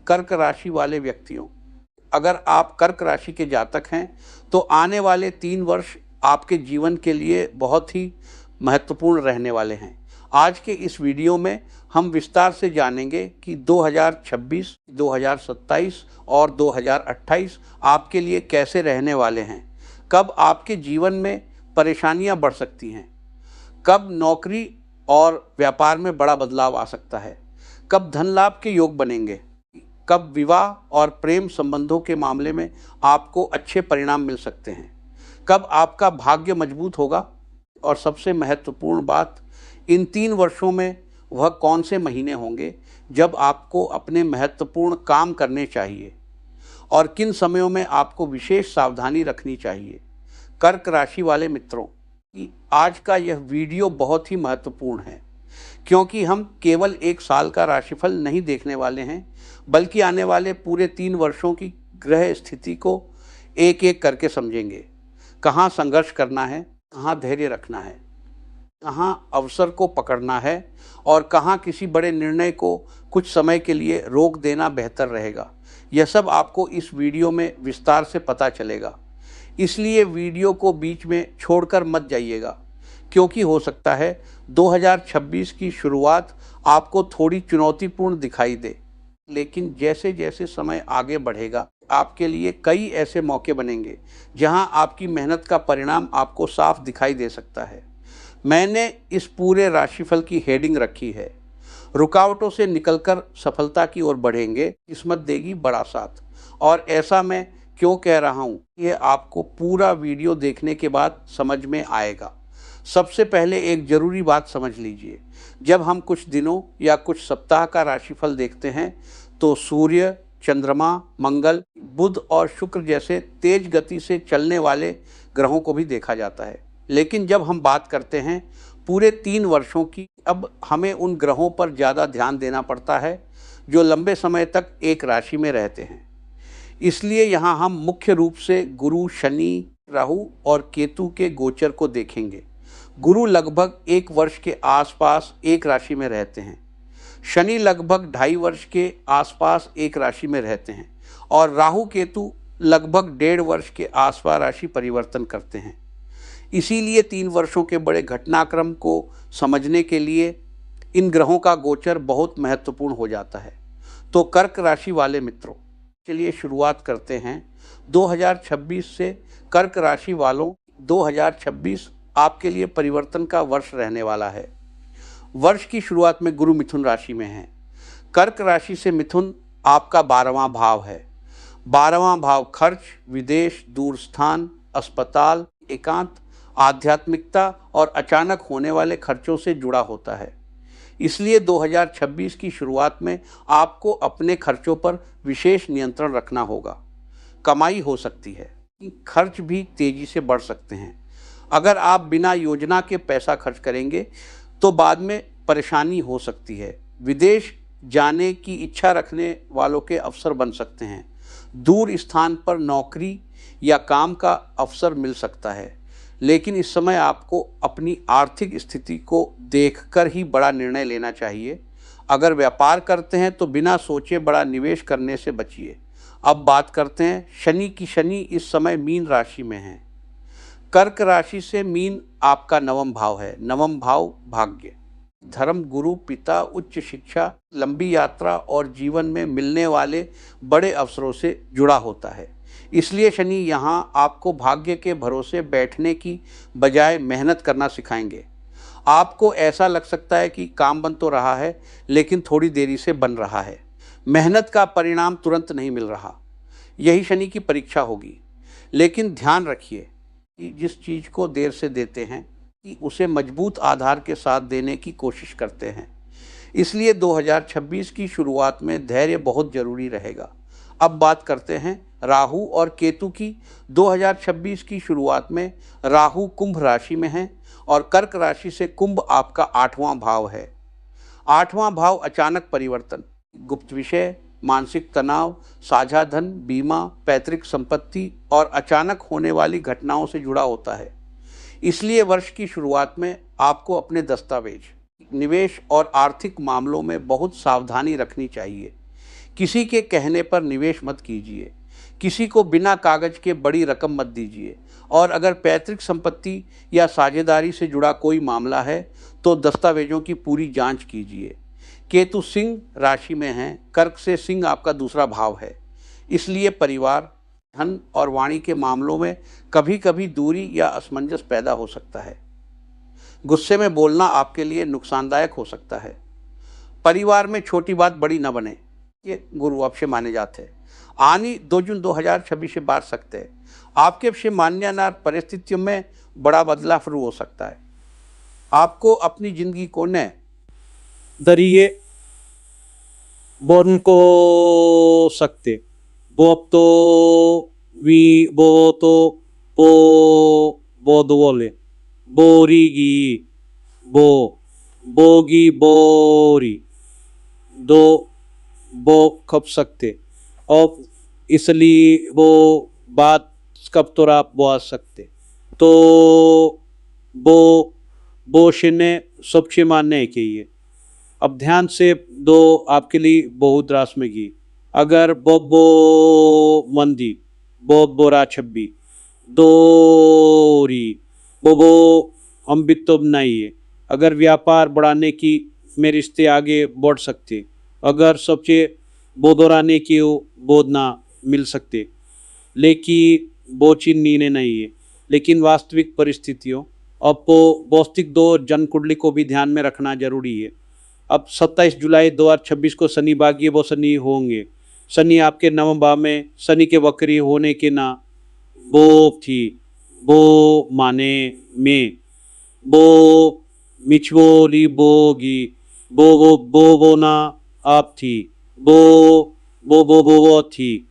कर्क राशि वाले व्यक्तियों, अगर आप कर्क राशि के जातक हैं तो आने वाले 3 वर्ष आपके जीवन के लिए बहुत ही महत्वपूर्ण रहने वाले हैं। आज के इस वीडियो में हम विस्तार से जानेंगे कि 2026, 2027 और 2028 आपके लिए कैसे रहने वाले हैं। कब आपके जीवन में परेशानियां बढ़ सकती हैं, कब नौकरी और व्यापार में बड़ा बदलाव आ सकता है, कब धन लाभ के योग बनेंगे, कब विवाह और प्रेम संबंधों के मामले में आपको अच्छे परिणाम मिल सकते हैं, कब आपका भाग्य मजबूत होगा और सबसे महत्वपूर्ण बात, इन 3 वर्षों में वह कौन से महीने होंगे जब आपको अपने महत्वपूर्ण काम करने चाहिए और किन समयों में आपको विशेष सावधानी रखनी चाहिए। कर्क राशि वाले मित्रों, आज का यह वीडियो बहुत ही महत्वपूर्ण है क्योंकि हम केवल 1 साल का राशिफल नहीं देखने वाले हैं, बल्कि आने वाले पूरे 3 वर्षों की ग्रह स्थिति को एक एक करके समझेंगे। कहाँ संघर्ष करना है, कहाँ धैर्य रखना है, कहाँ अवसर को पकड़ना है और कहाँ किसी बड़े निर्णय को कुछ समय के लिए रोक देना बेहतर रहेगा। यह सब आपको इस वीडियो में विस्तार से पता चलेगा, इसलिए वीडियो को बीच में छोड़कर मत जाइएगा, क्योंकि हो सकता है 2026 की शुरुआत आपको थोड़ी चुनौतीपूर्ण दिखाई दे, लेकिन जैसे जैसे समय आगे बढ़ेगा आपके लिए कई ऐसे मौके बनेंगे जहां आपकी मेहनत का परिणाम आपको साफ दिखाई दे सकता है। मैंने इस पूरे राशिफल की हेडिंग रखी है, रुकावटों से निकलकर सफलता की ओर बढ़ेंगे, किस्मत देगी बड़ा साथ। और ऐसा मैं क्यों कह रहा हूँ, ये आपको पूरा वीडियो देखने के बाद समझ में आएगा। सबसे पहले एक जरूरी बात समझ लीजिए, जब हम कुछ दिनों या कुछ सप्ताह का राशिफल देखते हैं तो सूर्य, चंद्रमा, मंगल, बुध और शुक्र जैसे तेज गति से चलने वाले ग्रहों को भी देखा जाता है। लेकिन जब हम बात करते हैं पूरे 3 वर्षों की, अब हमें उन ग्रहों पर ज़्यादा ध्यान देना पड़ता है जो लंबे समय तक एक राशि में रहते हैं। इसलिए यहाँ हम मुख्य रूप से गुरु, शनि, राहु और केतु के गोचर को देखेंगे। गुरु लगभग 1 वर्ष के आसपास एक राशि में रहते हैं, शनि लगभग 2.5 वर्ष के आसपास एक राशि में रहते हैं और राहु केतु लगभग 1.5 वर्ष के आसपास राशि परिवर्तन करते हैं। इसीलिए 3 वर्षों के बड़े घटनाक्रम को समझने के लिए इन ग्रहों का गोचर बहुत महत्वपूर्ण हो जाता है। तो कर्क राशि वाले मित्रों, चलिए शुरुआत करते हैं 2026 से। कर्क राशि वालों, 2026 आपके लिए परिवर्तन का वर्ष रहने वाला है। वर्ष की शुरुआत में गुरु मिथुन राशि में है। कर्क राशि से मिथुन आपका 12वां भाव है। 12वां भाव खर्च, विदेश, दूर स्थान, अस्पताल, एकांत, आध्यात्मिकता और अचानक होने वाले खर्चों से जुड़ा होता है। इसलिए 2026 की शुरुआत में आपको अपने खर्चों पर विशेष नियंत्रण रखना होगा। कमाई हो सकती है, खर्च भी तेजी से बढ़ सकते हैं। अगर आप बिना योजना के पैसा खर्च करेंगे तो बाद में परेशानी हो सकती है। विदेश जाने की इच्छा रखने वालों के अवसर बन सकते हैं। दूर स्थान पर नौकरी या काम का अवसर मिल सकता है, लेकिन इस समय आपको अपनी आर्थिक स्थिति को देखकर ही बड़ा निर्णय लेना चाहिए। अगर व्यापार करते हैं तो बिना सोचे बड़ा निवेश करने से बचिए। अब बात करते हैं शनि की। शनि इस समय मीन राशि में है। कर्क राशि से मीन आपका 9वां भाव है। 9वां भाव भाग्य, धर्म, गुरु, पिता, उच्च शिक्षा, लंबी यात्रा और जीवन में मिलने वाले बड़े अवसरों से जुड़ा होता है। इसलिए शनि यहाँ आपको भाग्य के भरोसे बैठने की बजाय मेहनत करना सिखाएंगे। आपको ऐसा लग सकता है कि काम बन तो रहा है, लेकिन थोड़ी देरी से बन रहा है। मेहनत का परिणाम तुरंत नहीं मिल रहा। यही शनि की परीक्षा होगी। लेकिन ध्यान रखिए कि जिस चीज़ को देर से देते हैं कि उसे मजबूत आधार के साथ देने की कोशिश करते हैं। इसलिए 2026 की शुरुआत में धैर्य बहुत ज़रूरी रहेगा। अब बात करते हैं राहु और केतु की। 2026 की शुरुआत में राहु कुंभ राशि में है और कर्क राशि से कुंभ आपका 8वां भाव है। 8वां भाव अचानक परिवर्तन, गुप्त विषय, मानसिक तनाव, साझा धन, बीमा, पैतृक संपत्ति और अचानक होने वाली घटनाओं से जुड़ा होता है। इसलिए वर्ष की शुरुआत में आपको अपने दस्तावेज, निवेश और आर्थिक मामलों में बहुत सावधानी रखनी चाहिए। किसी के कहने पर निवेश मत कीजिए। किसी को बिना कागज के बड़ी रकम मत दीजिए। और अगर पैतृक संपत्ति या साझेदारी से जुड़ा कोई मामला है तो दस्तावेजों की पूरी जांच कीजिए। केतु सिंह राशि में हैं, कर्क से सिंह आपका दूसरा भाव है, इसलिए परिवार, धन और वाणी के मामलों में कभी कभी दूरी या असमंजस पैदा हो सकता है। गुस्से में बोलना आपके लिए नुकसानदायक हो सकता है। परिवार में छोटी बात बड़ी न बने, ये गुरु आपसे माने जाते हैं। आनी 2 जून 2026 से बात सकते हैं। आपके विषय मान्यनार परिस्थितियों में बड़ा बदलाव शुरू हो सकता है। आपको अपनी जिंदगी को न दरिए बोन को सकते बोप तो वी बो तो पो बोदवोले बोरीगी बो बोगी बोरी दो बो खप सकते और इसलिए वो बात कब तो आप बोल सकते तो बो शिने सबसे मानने के ये। अब ध्यान से दो आपके लिए बहुत रास में की। अगर बो मंदी बो बोरा छब्बी दोरी बो हम भी तो नहीं है। अगर व्यापार बढ़ाने की में रिश्ते आगे बढ़ सकते, अगर सबसे बोधोराने की बोध ना मिल सकते, लेकिन वो चिन्ह नहीं है। लेकिन वास्तविक परिस्थितियों अब भौतिक दो जन कुंडली को भी ध्यान में रखना जरूरी है। अब 27 जुलाई 2026 को शनि भाग्य वो शनि होंगे। शनि आपके नवम भाव में, शनि के वक्री होने के ना वो थी वो माने में बो मिचवोली बोगी बो ना आप थी बो थी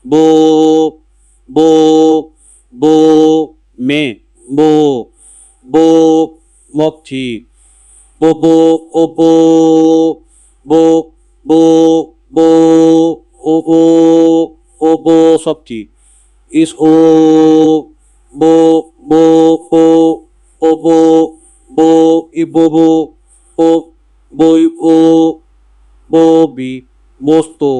बो में बो मोक थी बो सब थी इस भी मोस्तो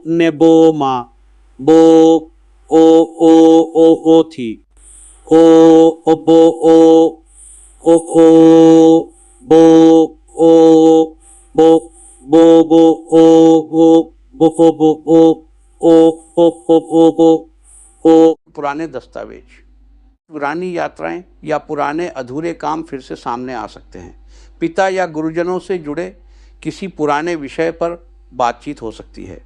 ने बो मा बो थी पुराने दस्तावेज, पुरानी यात्राएं या पुराने अधूरे काम फिर से सामने आ सकते हैं। पिता या गुरुजनों से जुड़े किसी पुराने विषय पर बातचीत हो सकती है।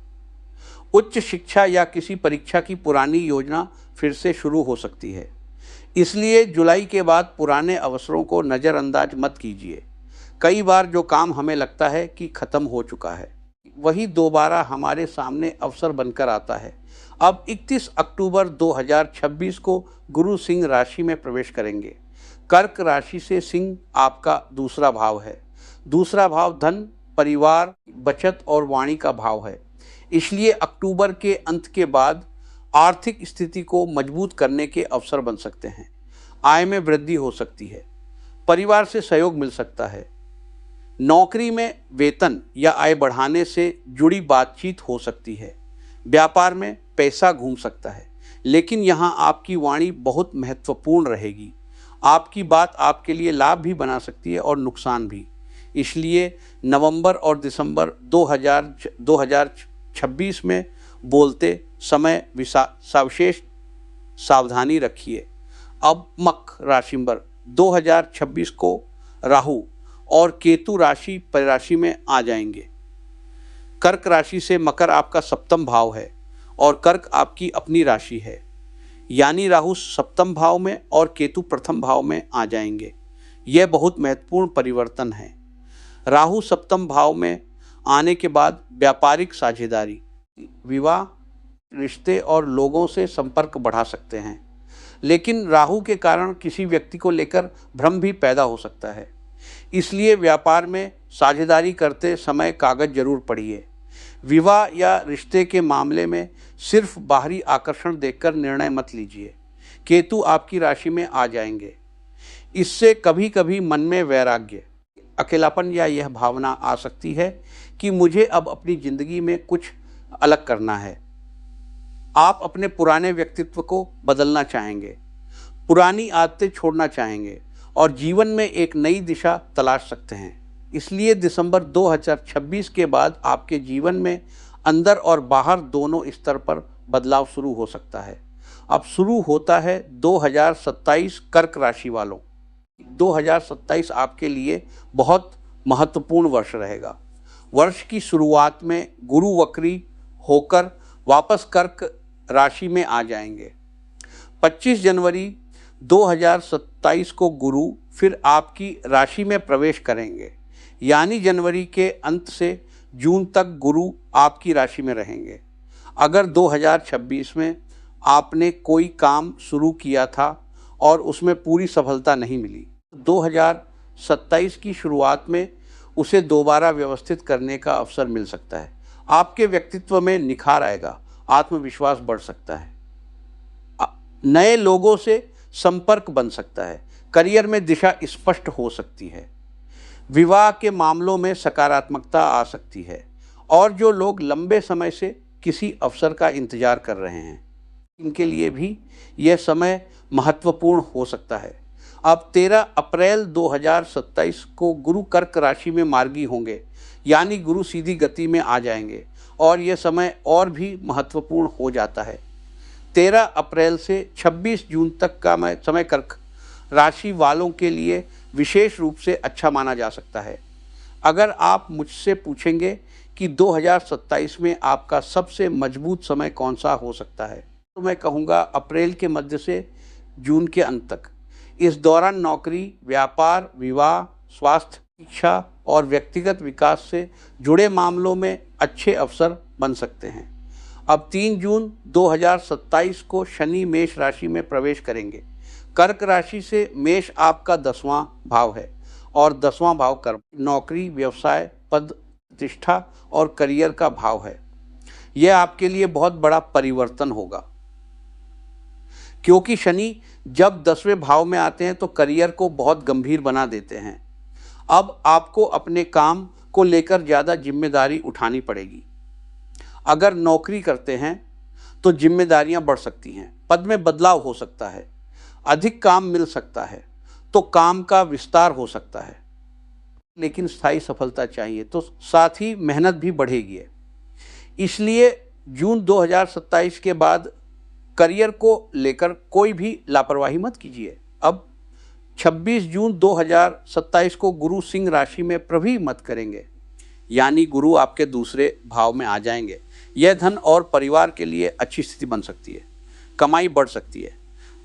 उच्च शिक्षा या किसी परीक्षा की पुरानी योजना फिर से शुरू हो सकती है। इसलिए जुलाई के बाद पुराने अवसरों को नज़रअंदाज मत कीजिए। कई बार जो काम हमें लगता है कि ख़त्म हो चुका है, वही दोबारा हमारे सामने अवसर बनकर आता है। अब 31 अक्टूबर 2026 को गुरु सिंह राशि में प्रवेश करेंगे। कर्क राशि से सिंह आपका दूसरा भाव है। दूसरा भाव धन, परिवार, बचत और वाणी का भाव है। इसलिए अक्टूबर के अंत के बाद आर्थिक स्थिति को मजबूत करने के अवसर बन सकते हैं। आय में वृद्धि हो सकती है। परिवार से सहयोग मिल सकता है। नौकरी में वेतन या आय बढ़ाने से जुड़ी बातचीत हो सकती है। व्यापार में पैसा घूम सकता है, लेकिन यहाँ आपकी वाणी बहुत महत्वपूर्ण रहेगी। आपकी बात आपके लिए लाभ भी बना सकती है और नुकसान भी। इसलिए नवंबर और दिसंबर 2026 में बोलते समय सविशेष सावधानी रखिए। अब मकर राशि पर 2026 को राहु और केतु राशि परिराशि में आ जाएंगे। कर्क राशि से मकर आपका सप्तम भाव है और कर्क आपकी अपनी राशि है, यानी राहु सप्तम भाव में और केतु प्रथम भाव में आ जाएंगे। यह बहुत महत्वपूर्ण परिवर्तन है। राहु सप्तम भाव में आने के बाद व्यापारिक साझेदारी, विवाह, रिश्ते और लोगों से संपर्क बढ़ा सकते हैं, लेकिन राहु के कारण किसी व्यक्ति को लेकर भ्रम भी पैदा हो सकता है। इसलिए व्यापार में साझेदारी करते समय कागज जरूर पढ़िए। विवाह या रिश्ते के मामले में सिर्फ बाहरी आकर्षण देखकर निर्णय मत लीजिए। केतु आपकी राशि में आ जाएंगे। इससे कभी कभी मन में वैराग्य अकेलापन या यह भावना आ सकती है कि मुझे अब अपनी ज़िंदगी में कुछ अलग करना है। आप अपने पुराने व्यक्तित्व को बदलना चाहेंगे, पुरानी आदतें छोड़ना चाहेंगे और जीवन में एक नई दिशा तलाश सकते हैं। इसलिए दिसंबर 2026 के बाद आपके जीवन में अंदर और बाहर दोनों स्तर पर बदलाव शुरू हो सकता है। अब शुरू होता है 2027 कर्क राशि वालों। 2027 आपके लिए बहुत महत्वपूर्ण वर्ष रहेगा। वर्ष की शुरुआत में गुरु वक्री होकर वापस कर्क राशि में आ जाएंगे। 25 जनवरी 2027 को गुरु फिर आपकी राशि में प्रवेश करेंगे, यानी जनवरी के अंत से जून तक गुरु आपकी राशि में रहेंगे। अगर 2026 में आपने कोई काम शुरू किया था और उसमें पूरी सफलता नहीं मिली, 2027 की शुरुआत में उसे दोबारा व्यवस्थित करने का अवसर मिल सकता है। आपके व्यक्तित्व में निखार आएगा, आत्मविश्वास बढ़ सकता है, नए लोगों से संपर्क बन सकता है, करियर में दिशा स्पष्ट हो सकती है, विवाह के मामलों में सकारात्मकता आ सकती है और जो लोग लंबे समय से किसी अवसर का इंतजार कर रहे हैं, इनके लिए भी यह समय महत्वपूर्ण हो सकता है। अब 13 अप्रैल 2027 को गुरु कर्क राशि में मार्गी होंगे, यानी गुरु सीधी गति में आ जाएंगे और यह समय और भी महत्वपूर्ण हो जाता है। 13 अप्रैल से 26 जून तक का समय कर्क राशि वालों के लिए विशेष रूप से अच्छा माना जा सकता है। अगर आप मुझसे पूछेंगे कि 2027 में आपका सबसे मजबूत समय कौन सा हो सकता है, तो मैं कहूँगा अप्रैल के मध्य से जून के अंत तक। इस दौरान नौकरी, व्यापार, विवाह, स्वास्थ्य, शिक्षा और व्यक्तिगत विकास से जुड़े मामलों में अच्छे अवसर बन सकते हैं। अब 3 जून 2027 को शनि मेष राशि में प्रवेश करेंगे। कर्क राशि से मेष आपका 10वां भाव है और 10वां भाव कर्म, नौकरी, व्यवसाय, पद प्रतिष्ठा और करियर का भाव है। यह आपके लिए बहुत बड़ा परिवर्तन होगा, क्योंकि शनि जब 10वें भाव में आते हैं तो करियर को बहुत गंभीर बना देते हैं। अब आपको अपने काम को लेकर ज़्यादा जिम्मेदारी उठानी पड़ेगी। अगर नौकरी करते हैं तो जिम्मेदारियां बढ़ सकती हैं, पद में बदलाव हो सकता है, अधिक काम मिल सकता है, तो काम का विस्तार हो सकता है, लेकिन स्थायी सफलता चाहिए तो साथ ही मेहनत भी बढ़ेगी। इसलिए जून 2027 के बाद करियर को लेकर कोई भी लापरवाही मत कीजिए। अब 26 जून 2027 को गुरु सिंह राशि में प्रवेश मत करेंगे, यानी गुरु आपके दूसरे भाव में आ जाएंगे। यह धन और परिवार के लिए अच्छी स्थिति बन सकती है, कमाई बढ़ सकती है,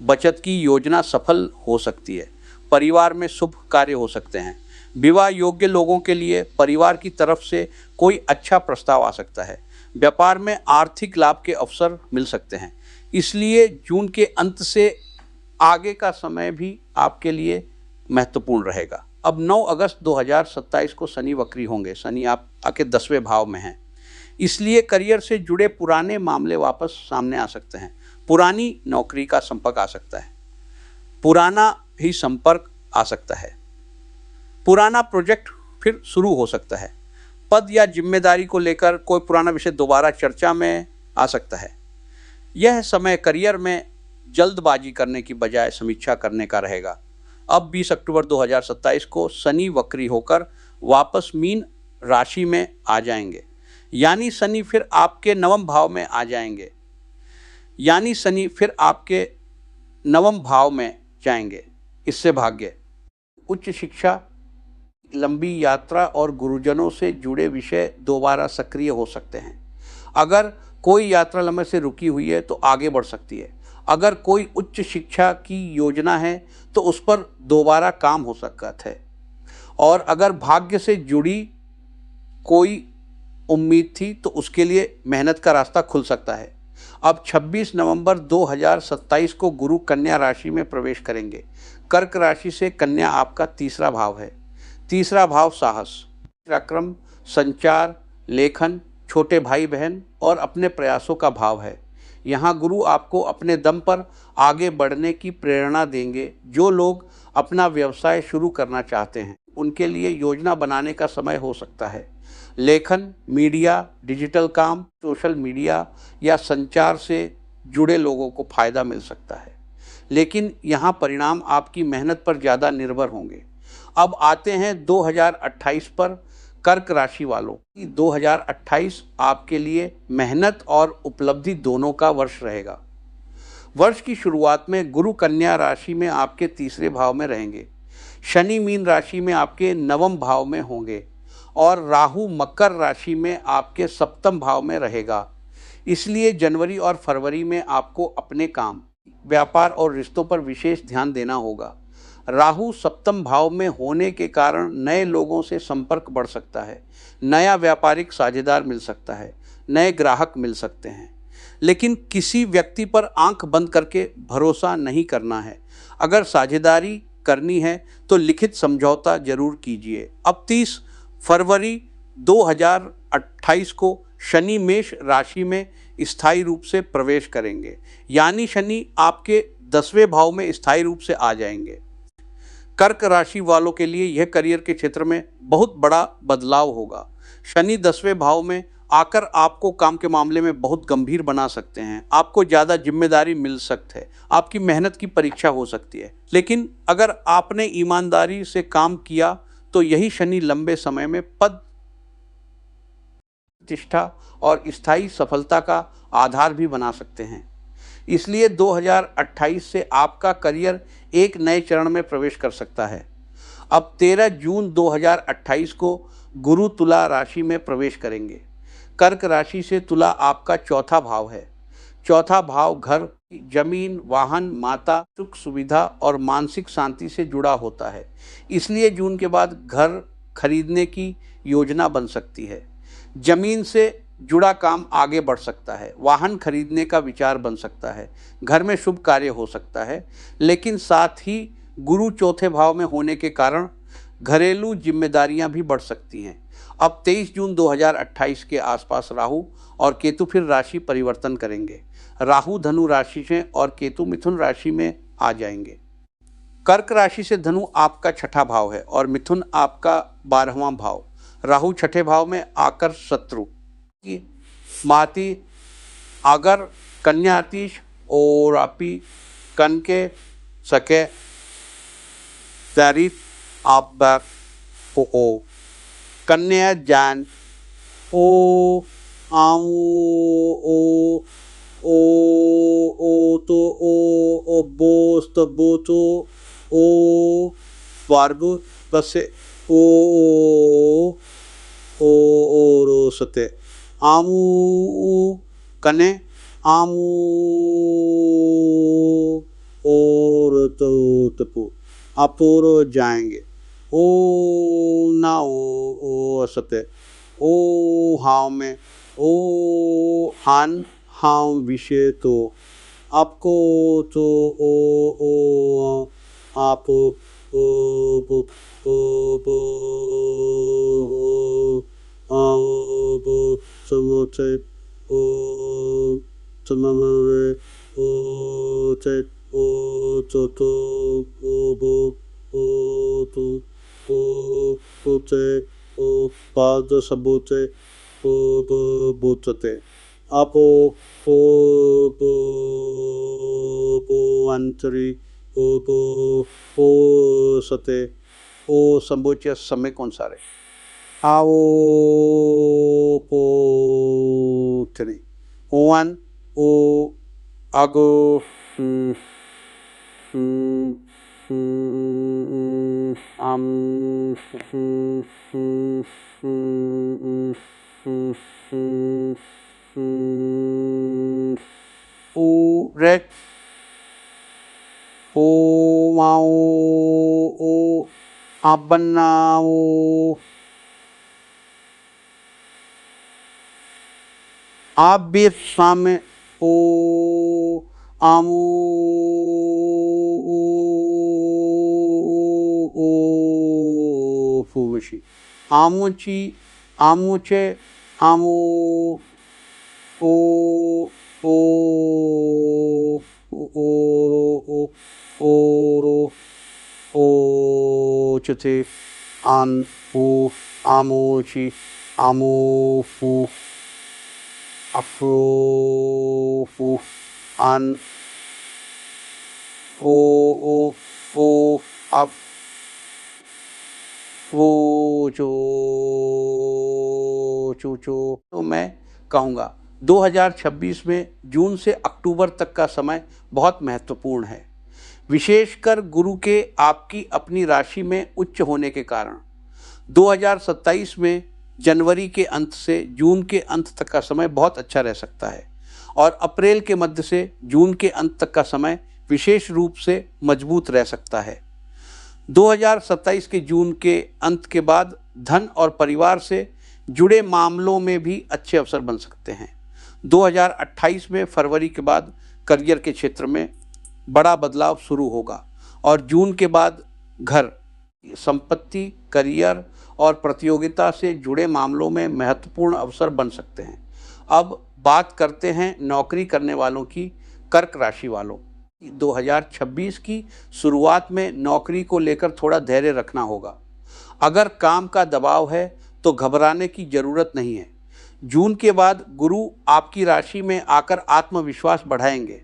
बचत की योजना सफल हो सकती है, परिवार में शुभ कार्य हो सकते हैं। विवाह योग्य लोगों के लिए परिवार की तरफ से कोई अच्छा प्रस्ताव आ सकता है। व्यापार में आर्थिक लाभ के अवसर मिल सकते हैं। इसलिए जून के अंत से आगे का समय भी आपके लिए महत्वपूर्ण रहेगा। अब 9 अगस्त 2027 को शनि वक्री होंगे। शनि आप आके 10वें भाव में हैं, इसलिए करियर से जुड़े पुराने मामले वापस सामने आ सकते हैं। पुरानी नौकरी का संपर्क आ सकता है, पुराना ही संपर्क आ सकता है, पुराना प्रोजेक्ट फिर शुरू हो सकता है। पद या जिम्मेदारी को लेकर कोई पुराना विषय दोबारा चर्चा में आ सकता है। यह समय करियर में जल्दबाजी करने की बजाय समीक्षा करने का रहेगा। अब 20 अक्टूबर 2027 को शनि वक्री होकर वापस मीन राशि में आ जाएंगे, यानी शनि फिर आपके 9वें भाव में आ जाएंगे, यानी शनि फिर आपके 9वें भाव में जाएंगे। इससे भाग्य, उच्च शिक्षा, लंबी यात्रा और गुरुजनों से जुड़े विषय दोबारा सक्रिय हो सकते हैं। अगर कोई यात्रा लंबे से रुकी हुई है तो आगे बढ़ सकती है। अगर कोई उच्च शिक्षा की योजना है तो उस पर दोबारा काम हो सकता है। और अगर भाग्य से जुड़ी कोई उम्मीद थी तो उसके लिए मेहनत का रास्ता खुल सकता है। अब 26 नवंबर 2027 को गुरु कन्या राशि में प्रवेश करेंगे। कर्क राशि से कन्या आपका 3रा भाव है। 3रा भाव साहस, पराक्रम, संचार, लेखन, छोटे भाई बहन और अपने प्रयासों का भाव है। यहाँ गुरु आपको अपने दम पर आगे बढ़ने की प्रेरणा देंगे। जो लोग अपना व्यवसाय शुरू करना चाहते हैं उनके लिए योजना बनाने का समय हो सकता है। लेखन, मीडिया, डिजिटल काम, सोशल मीडिया या संचार से जुड़े लोगों को फायदा मिल सकता है, लेकिन यहाँ परिणाम आपकी मेहनत पर ज़्यादा निर्भर होंगे। अब आते हैं 2028 पर कर्क राशि वालों की। 2028 आपके लिए मेहनत और उपलब्धि दोनों का वर्ष रहेगा। वर्ष की शुरुआत में गुरु कन्या राशि में आपके तीसरे भाव में रहेंगे, शनि मीन राशि में आपके नवम भाव में होंगे और राहु मकर राशि में आपके सप्तम भाव में रहेगा। इसलिए जनवरी और फरवरी में आपको अपने काम, व्यापार और रिश्तों पर विशेष ध्यान देना होगा। राहु सप्तम भाव में होने के कारण नए लोगों से संपर्क बढ़ सकता है, नया व्यापारिक साझेदार मिल सकता है, नए ग्राहक मिल सकते हैं। लेकिन किसी व्यक्ति पर आंख बंद करके भरोसा नहीं करना है। अगर साझेदारी करनी है तो लिखित समझौता जरूर कीजिए। अब 30 फरवरी 2028 को शनि मेष राशि में स्थायी रूप से प्रवेश करेंगे, यानी शनि आपके 10वें भाव में स्थायी रूप से आ जाएंगे। कर्क राशि वालों के लिए यह करियर के क्षेत्र में बहुत बड़ा बदलाव होगा। शनि 10वें भाव में आकर आपको काम के मामले में बहुत गंभीर बना सकते हैं। आपको ज़्यादा जिम्मेदारी मिल सकती है, आपकी मेहनत की परीक्षा हो सकती है। लेकिन अगर आपने ईमानदारी से काम किया तो यही शनि लंबे समय में पद, प्रतिष्ठा और स्थायी सफलता का आधार भी बना सकते हैं। इसलिए 2028 से आपका करियर एक नए चरण में प्रवेश कर सकता है। अब 13 जून 2028 को गुरु तुला राशि में प्रवेश करेंगे। कर्क राशि से तुला आपका चौथा भाव है। चौथा भाव घर, जमीन, वाहन, माता, सुख सुविधा और मानसिक शांति से जुड़ा होता है। इसलिए जून के बाद घर खरीदने की योजना बन सकती है। जमीन से जुड़ा काम आगे बढ़ सकता है, वाहन खरीदने का विचार बन सकता है, घर में शुभ कार्य हो सकता है। लेकिन साथ ही गुरु चौथे भाव में होने के कारण घरेलू जिम्मेदारियां भी बढ़ सकती हैं। अब 23 जून 2028 के आसपास राहु और केतु फिर राशि परिवर्तन करेंगे। राहु धनु राशि से और केतु मिथुन राशि में आ जाएंगे। कर्क राशि से धनु आपका छठा भाव है और मिथुन आपका 12वां भाव। राहु छठे भाव में आकर शत्रु की माती अगर कन्यातीश और आपी कन के सके तारीफ आप ओ कन्या जान ओ आऊ ओ तो ओ बोस तो बो तो ओ वार्बु बसे ओ रो सते आमू कने आमू और तो तपु अपूरो जाएंगे। ओ ना ओ सते ओ हाव में ओ हान हाव विषय तो आपको तो ओ आप ओ समोचे ओ सममरे ओ चे ओ तो ओ बो ओ तो चे ओ पाद सबोचे ओ बोचते आपो ओ अंतरी ओ सते ओ संबोच्य समय कौन सा रहे आओ पोथनी ओवन ओ आगो आम ओ रेक ओ माओ ओ abannao abir same o amu o fushi amuchi amuche amu o o o o o chate आन फू आमोची आमो फू अफ्रो फू आन फो ओ फो अप वो जो चूचो। तो मैं कहूँगा 2026 में जून से अक्टूबर तक का समय बहुत महत्वपूर्ण है, विशेषकर गुरु के आपकी अपनी राशि में उच्च होने के कारण। 2027 में जनवरी के अंत से जून के अंत तक का समय बहुत अच्छा रह सकता है और अप्रैल के मध्य से जून के अंत तक का समय विशेष रूप से मजबूत रह सकता है। 2027 के जून के अंत के बाद धन और परिवार से जुड़े मामलों में भी अच्छे अवसर बन सकते हैं। 2028 में फरवरी के बाद करियर के क्षेत्र में बड़ा बदलाव शुरू होगा और जून के बाद घर, संपत्ति, करियर और प्रतियोगिता से जुड़े मामलों में महत्वपूर्ण अवसर बन सकते हैं। अब बात करते हैं नौकरी करने वालों की, कर्क राशि वालों। 2026 की शुरुआत में नौकरी को लेकर थोड़ा धैर्य रखना होगा। अगर काम का दबाव है तो घबराने की ज़रूरत नहीं है। जून के बाद गुरु आपकी राशि में आकर आत्मविश्वास बढ़ाएंगे।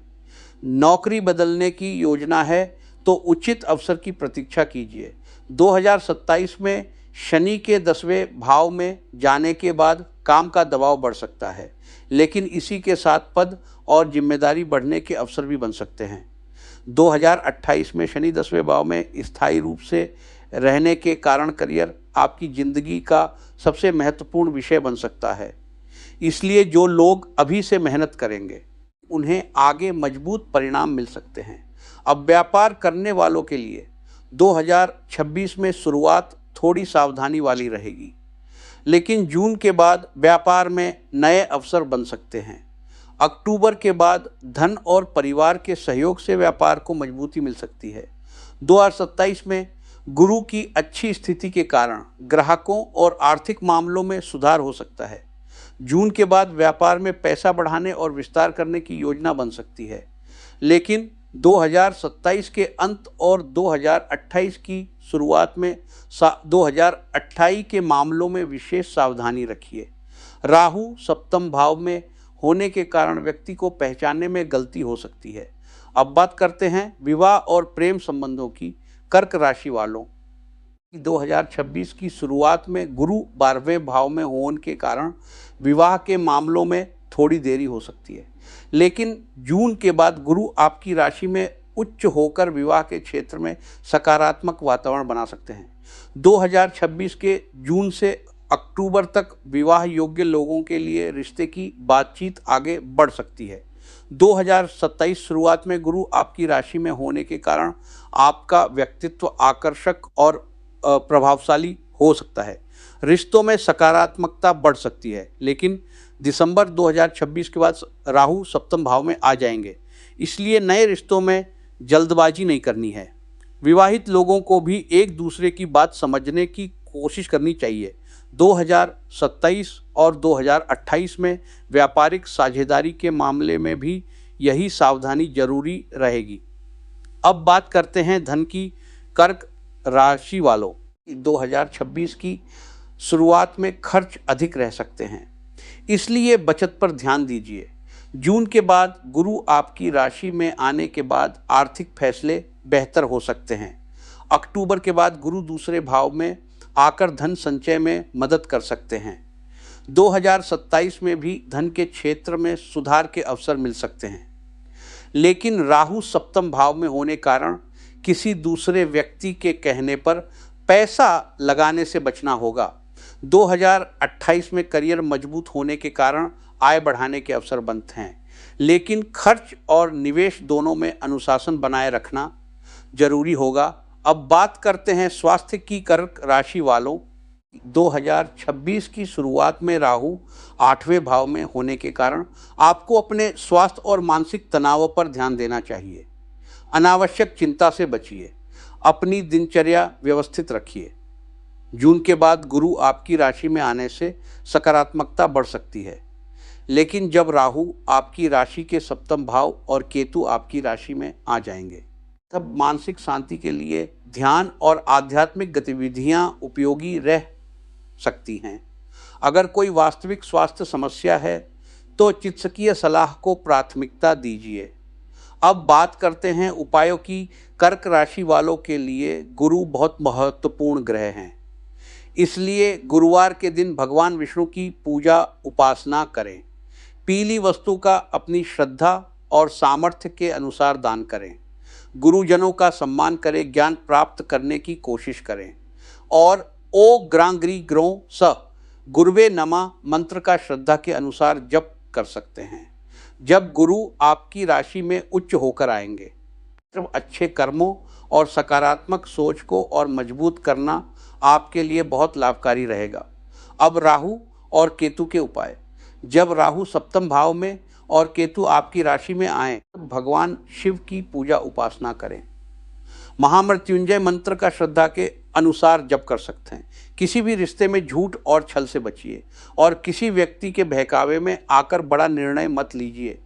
नौकरी बदलने की योजना है तो उचित अवसर की प्रतीक्षा कीजिए। 2027 में शनि के 10वें भाव में जाने के बाद काम का दबाव बढ़ सकता है, लेकिन इसी के साथ पद और जिम्मेदारी बढ़ने के अवसर भी बन सकते हैं। 2028 में शनि 10वें भाव में स्थायी रूप से रहने के कारण करियर आपकी ज़िंदगी का सबसे महत्वपूर्ण विषय बन सकता है। इसलिए जो लोग अभी से मेहनत करेंगे उन्हें आगे मजबूत परिणाम मिल सकते हैं। अब व्यापार करने वालों के लिए 2026 में शुरुआत थोड़ी सावधानी वाली रहेगी, लेकिन जून के बाद व्यापार में नए अवसर बन सकते हैं। अक्टूबर के बाद धन और परिवार के सहयोग से व्यापार को मजबूती मिल सकती है। 2027 में गुरु की अच्छी स्थिति के कारण ग्राहकों और आर्थिक मामलों में सुधार हो सकता है। जून के बाद व्यापार में पैसा बढ़ाने और विस्तार करने की योजना बन सकती है, लेकिन 2027 के अंत और 2028 की शुरुआत में 2028 के मामलों में विशेष सावधानी रखिए। राहु सप्तम भाव में होने के कारण व्यक्ति को पहचानने में गलती हो सकती है। अब बात करते हैं विवाह और प्रेम संबंधों की। कर्क राशि वालों, 2026 की शुरुआत में गुरु 12वें भाव में होने के कारण विवाह के मामलों में थोड़ी देरी हो सकती है, लेकिन जून के बाद गुरु आपकी राशि में उच्च होकर विवाह के क्षेत्र में सकारात्मक वातावरण बना सकते हैं। 2026 के जून से अक्टूबर तक विवाह योग्य लोगों के लिए रिश्ते की बातचीत आगे बढ़ सकती है। 2027 शुरुआत में गुरु आपकी राशि में होने के कारण आपका व्यक्तित्व आकर्षक और प्रभावशाली हो सकता है। रिश्तों में सकारात्मकता बढ़ सकती है, लेकिन दिसंबर 2026 के बाद राहु सप्तम भाव में आ जाएंगे, इसलिए नए रिश्तों में जल्दबाजी नहीं करनी है। विवाहित लोगों को भी एक दूसरे की बात समझने की कोशिश करनी चाहिए। 2027 और 2028 में व्यापारिक साझेदारी के मामले में भी यही सावधानी जरूरी रहेगी। अब बात करते हैं धन की। कर्क राशि वालों, 2026 की शुरुआत में खर्च अधिक रह सकते हैं, इसलिए बचत पर ध्यान दीजिए। जून के बाद गुरु आपकी राशि में आने के बाद आर्थिक फैसले बेहतर हो सकते हैं। अक्टूबर के बाद गुरु दूसरे भाव में आकर धन संचय में मदद कर सकते हैं। 2027 में भी धन के क्षेत्र में सुधार के अवसर मिल सकते हैं, लेकिन राहु सप्तम भाव में होने कारण किसी दूसरे व्यक्ति के कहने पर पैसा लगाने से बचना होगा। 2028 में करियर मजबूत होने के कारण आय बढ़ाने के अवसर बनते हैं, लेकिन खर्च और निवेश दोनों में अनुशासन बनाए रखना जरूरी होगा। अब बात करते हैं स्वास्थ्य की। कर्क राशि वालों, 2026 की शुरुआत में राहु 8वें भाव में होने के कारण आपको अपने स्वास्थ्य और मानसिक तनाव पर ध्यान देना चाहिए। अनावश्यक चिंता से बचिए, अपनी दिनचर्या व्यवस्थित रखिए। जून के बाद गुरु आपकी राशि में आने से सकारात्मकता बढ़ सकती है, लेकिन जब राहु आपकी राशि के सप्तम भाव और केतु आपकी राशि में आ जाएंगे, तब मानसिक शांति के लिए ध्यान और आध्यात्मिक गतिविधियां उपयोगी रह सकती हैं। अगर कोई वास्तविक स्वास्थ्य समस्या है तो चिकित्सकीय सलाह को प्राथमिकता दीजिए। अब बात करते हैं उपायों की। कर्क राशि वालों के लिए गुरु बहुत महत्वपूर्ण ग्रह हैं, इसलिए गुरुवार के दिन भगवान विष्णु की पूजा उपासना करें। पीली वस्तु का अपनी श्रद्धा और सामर्थ्य के अनुसार दान करें। गुरुजनों का सम्मान करें, ज्ञान प्राप्त करने की कोशिश करें और ओ ग्रांग्री ग्रो स गुरुवे नमः मंत्र का श्रद्धा के अनुसार जप कर सकते हैं। जब गुरु आपकी राशि में उच्च होकर आएंगे तो अच्छे कर्मों और सकारात्मक सोच को और मजबूत करना आपके लिए बहुत लाभकारी रहेगा। अब राहु और केतु के उपाय। जब राहु सप्तम भाव में और केतु आपकी राशि में आए तो भगवान शिव की पूजा उपासना करें। महामृत्युंजय मंत्र का श्रद्धा के अनुसार जप कर सकते हैं। किसी भी रिश्ते में झूठ और छल से बचिए और किसी व्यक्ति के बहकावे में आकर बड़ा निर्णय मत लीजिए।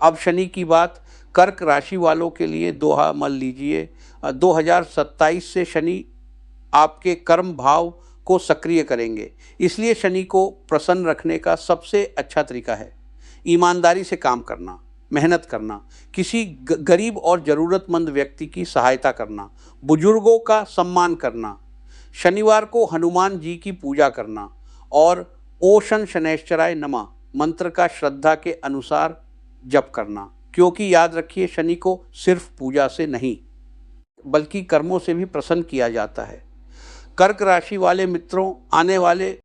अब शनि की बात। कर्क राशि वालों के लिए दोहा मत लीजिए। 2027 से शनि आपके कर्म भाव को सक्रिय करेंगे, इसलिए शनि को प्रसन्न रखने का सबसे अच्छा तरीका है ईमानदारी से काम करना, मेहनत करना, किसी गरीब और ज़रूरतमंद व्यक्ति की सहायता करना, बुजुर्गों का सम्मान करना, शनिवार को हनुमान जी की पूजा करना और ओशन शनैश्चराय नमः मंत्र का श्रद्धा के अनुसार जप करना। क्योंकि याद रखिए, शनि को सिर्फ पूजा से नहीं बल्कि कर्मों से भी प्रसन्न किया जाता है। कर्क राशि वाले मित्रों, आने वाले